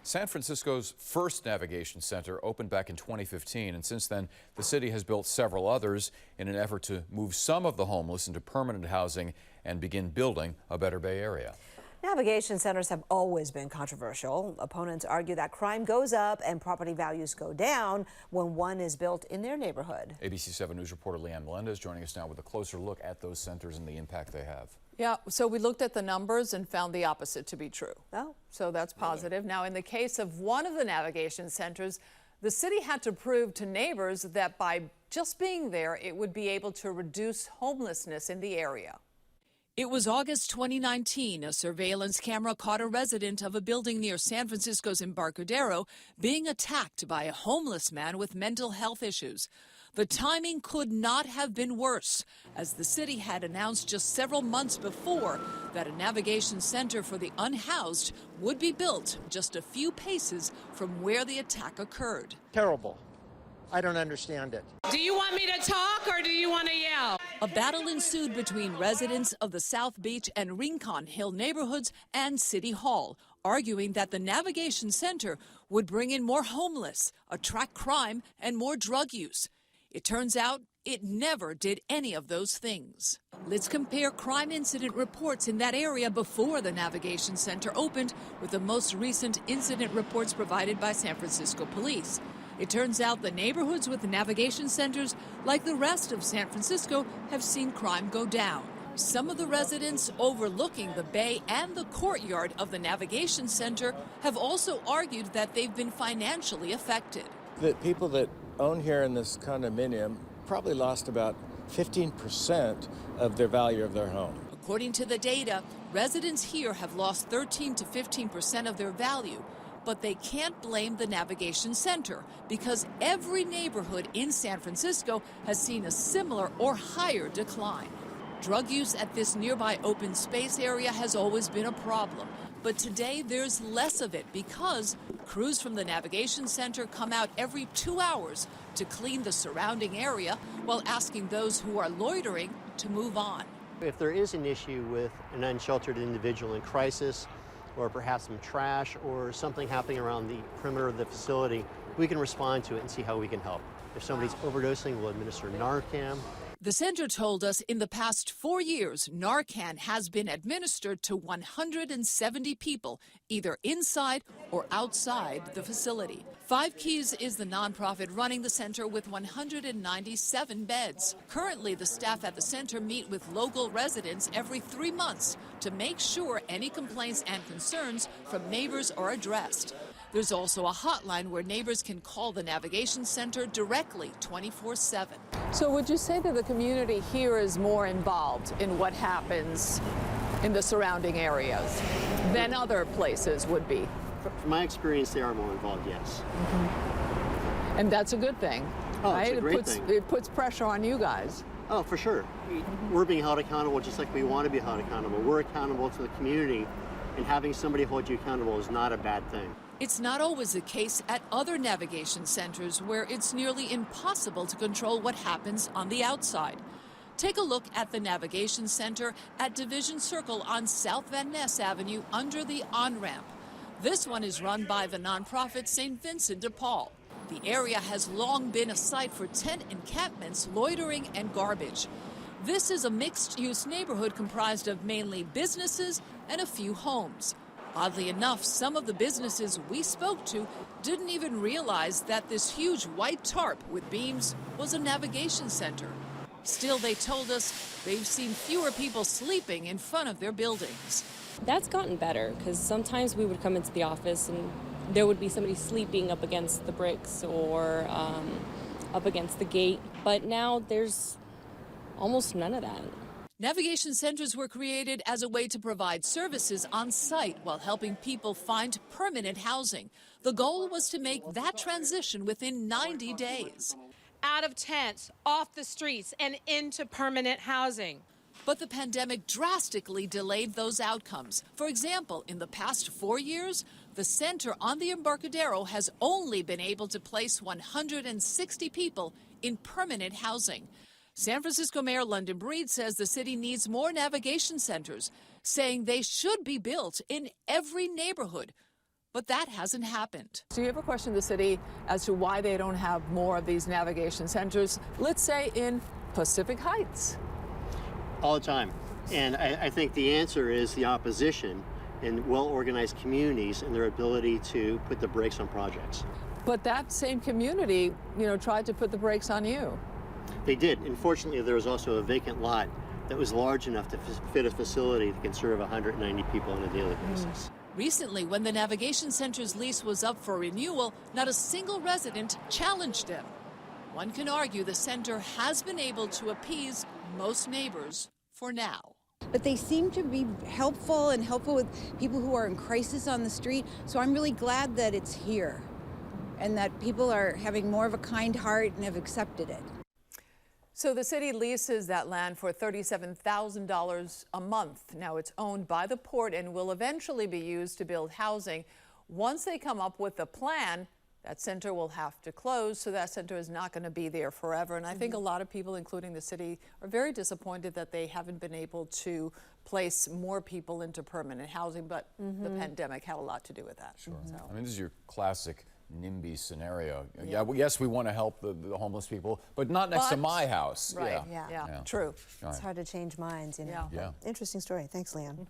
San Francisco's first navigation center opened back in 2015, and since then, the city has built several others in an effort to move some of the homeless into permanent housing and begin building a better Bay Area. Navigation centers have always been controversial. Opponents argue that crime goes up and property values go down when one is built in their neighborhood. ABC 7 News reporter Leanne Melendez joining us now with a closer look at those centers and the impact they have. Yeah, so we looked at the numbers and found the opposite to be true. Oh. So that's positive. Now, in the case of one of the navigation centers, the city had to prove to neighbors that by just being there, it would be able to reduce homelessness in the area. It was August 2019. A surveillance camera caught a resident of a building near San Francisco's Embarcadero being attacked by a homeless man with mental health issues. The timing could not have been worse, as the city had announced just several months before that a navigation center for the unhoused would be built just a few paces from where the attack occurred. Terrible. I don't understand it. Do you want me to talk or do you want to yell? A battle ensued between residents of the South Beach and Rincon Hill neighborhoods and City Hall, arguing that the navigation center would bring in more homeless, attract crime, and more drug use. It turns out it never did any of those things. Let's compare crime incident reports in that area before the navigation center opened with the most recent incident reports provided by San Francisco police. It turns out the neighborhoods with the navigation centers, like the rest of San Francisco, have seen crime go down. Some of the residents overlooking the bay and the courtyard of the navigation center have also argued that they've been financially affected. The people that own here in this condominium probably lost about 15% of their value of their home. According to the data, residents here have lost 13 to 15% of their value. But they can't blame the navigation center because every neighborhood in San Francisco has seen a similar or higher decline. Drug use at this nearby open space area has always been a problem. But today there's less of it because crews from the navigation center come out every 2 hours to clean the surrounding area while asking those who are loitering to move on. If there is an issue with an unsheltered individual in crisis, or perhaps some trash or something happening around the perimeter of the facility, we can respond to it and see how we can help. If somebody's overdosing, we'll administer Narcan. The center told us in the past 4 years, Narcan has been administered to 170 people, either inside or outside the facility. Five Keys is the nonprofit running the center with 197 beds. Currently, the staff at the center meet with local residents every 3 months to make sure any complaints and concerns from neighbors are addressed. There's also a hotline where neighbors can call the navigation center directly 24/7. So would you say that the community here is more involved in what happens in the surrounding areas than other places would be? From my experience, they are more involved, yes. And that's a good thing, Oh, right? it's a great thing. It puts pressure on you guys. Oh, for sure. We're being held accountable just like we want to be held accountable. We're accountable to the community, and having somebody hold you accountable is not a bad thing. It's not always the case at other navigation centers where it's nearly impossible to control what happens on the outside. Take a look at the navigation center at Division Circle on South Van Ness Avenue under the on-ramp. This one is run by the nonprofit St. Vincent de Paul. The area has long been a site for tent encampments, loitering, and garbage. This is a mixed-use neighborhood comprised of mainly businesses and a few homes. Oddly enough, some of the businesses we spoke to didn't even realize that this huge white tarp with beams was a navigation center. Still, they told us they've seen fewer people sleeping in front of their buildings. That's gotten better because sometimes we would come into the office and there would be somebody sleeping up against the bricks or up against the gate. But now there's almost none of that. Navigation centers were created as a way to provide services on site while helping people find permanent housing. The goal was to make that transition within 90 days. Out of tents, off the streets, and into permanent housing. But the pandemic drastically delayed those outcomes. For example, in the past 4 years, the center on the Embarcadero has only been able to place 160 people in permanent housing. San Francisco Mayor London Breed says the city needs more navigation centers, saying they should be built in every neighborhood. But that hasn't happened. Do you ever question the city as to why they don't have more of these navigation centers, let's say in Pacific Heights? All the time. And I think the answer is the opposition in well-organized communities and their ability to put the brakes on projects. But that same community, tried to put the brakes on you. They did. Unfortunately, there was also a vacant lot that was large enough to fit a facility that can serve 190 people on a daily basis. Recently, when the Navigation Center's lease was up for renewal, not a single resident challenged him. One can argue the center has been able to appease most neighbors for now. But they seem to be helpful with people who are in crisis on the street. So I'm really glad that it's here and that people are having more of a kind heart and have accepted it. So the city leases that land for $37,000 a month. Now it's owned by the port and will eventually be used to build housing. Once they come up with a plan, that center will have to close, so that center is not going to be there forever. And I think a lot of people, including the city, are very disappointed that they haven't been able to place more people into permanent housing, but the pandemic had a lot to do with that. Sure. So. I mean, this is your classic NIMBY scenario. Yeah, yes, we want to help the homeless people, but not next to my house. Right, Yeah. yeah. True. It's hard to change minds, Yeah. Interesting story. Thanks, Leon.